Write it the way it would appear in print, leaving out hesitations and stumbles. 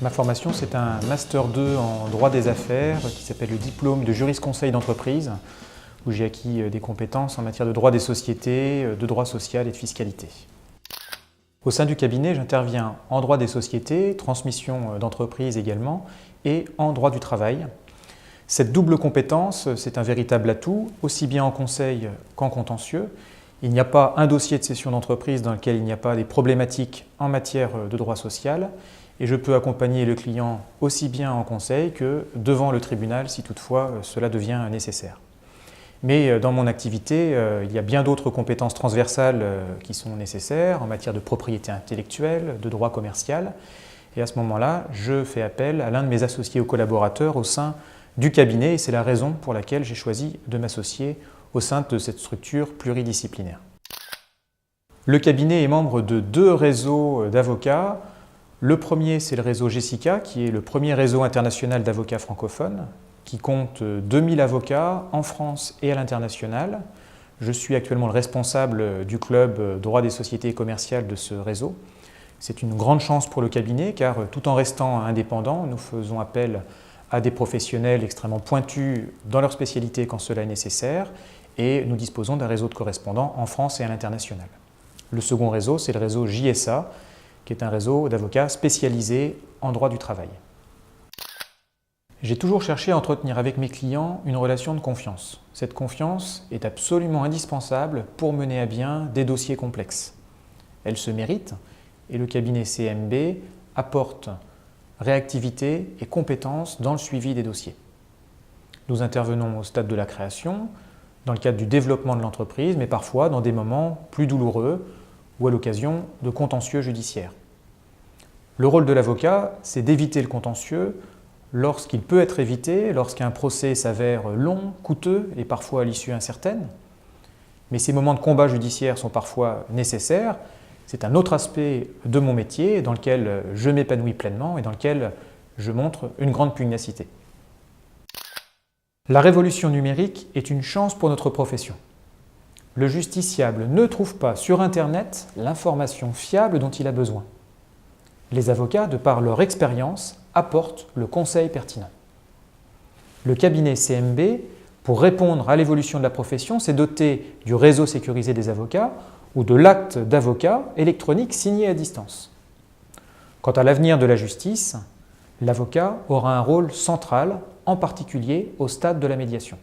Ma formation, c'est un Master 2 en droit des affaires qui s'appelle le diplôme de jurisconseil d'entreprise, où j'ai acquis des compétences en matière de droit des sociétés, de droit social et de fiscalité. Au sein du cabinet, j'interviens en droit des sociétés, transmission d'entreprise également, et en droit du travail. Cette double compétence, c'est un véritable atout, aussi bien en conseil qu'en contentieux. Il n'y a pas un dossier de cession d'entreprise dans lequel il n'y a pas des problématiques en matière de droit social, et je peux accompagner le client aussi bien en conseil que devant le tribunal si toutefois cela devient nécessaire. Mais dans mon activité, il y a bien d'autres compétences transversales qui sont nécessaires en matière de propriété intellectuelle, de droit commercial. Et à ce moment-là, je fais appel à l'un de mes associés ou collaborateurs au sein du cabinet et c'est la raison pour laquelle j'ai choisi de m'associer au sein de cette structure pluridisciplinaire. Le cabinet est membre de 2 réseaux d'avocats. Le premier, c'est le réseau Jessica, qui est le premier réseau international d'avocats francophones, qui compte 2000 avocats en France et à l'international. Je suis actuellement le responsable du club droit des sociétés commerciales de ce réseau. C'est une grande chance pour le cabinet car tout en restant indépendant, nous faisons appel à des professionnels extrêmement pointus dans leur spécialité quand cela est nécessaire et nous disposons d'un réseau de correspondants en France et à l'international. Le second réseau, c'est le réseau JSA, qui est un réseau d'avocats spécialisés en droit du travail. J'ai toujours cherché à entretenir avec mes clients une relation de confiance. Cette confiance est absolument indispensable pour mener à bien des dossiers complexes. Elle se mérite et le cabinet CMB apporte réactivité et compétence dans le suivi des dossiers. Nous intervenons au stade de la création, dans le cadre du développement de l'entreprise, mais parfois dans des moments plus douloureux ou à l'occasion de contentieux judiciaires. Le rôle de l'avocat, c'est d'éviter le contentieux lorsqu'il peut être évité, lorsqu'un procès s'avère long, coûteux et parfois à l'issue incertaine. Mais ces moments de combat judiciaire sont parfois nécessaires. C'est un autre aspect de mon métier dans lequel je m'épanouis pleinement et dans lequel je montre une grande pugnacité. La révolution numérique est une chance pour notre profession. Le justiciable ne trouve pas sur Internet l'information fiable dont il a besoin. Les avocats, de par leur expérience, apportent le conseil pertinent. Le cabinet CMB, pour répondre à l'évolution de la profession, s'est doté du réseau sécurisé des avocats ou de l'acte d'avocat électronique signé à distance. Quant à l'avenir de la justice, l'avocat aura un rôle central, en particulier au stade de la médiation.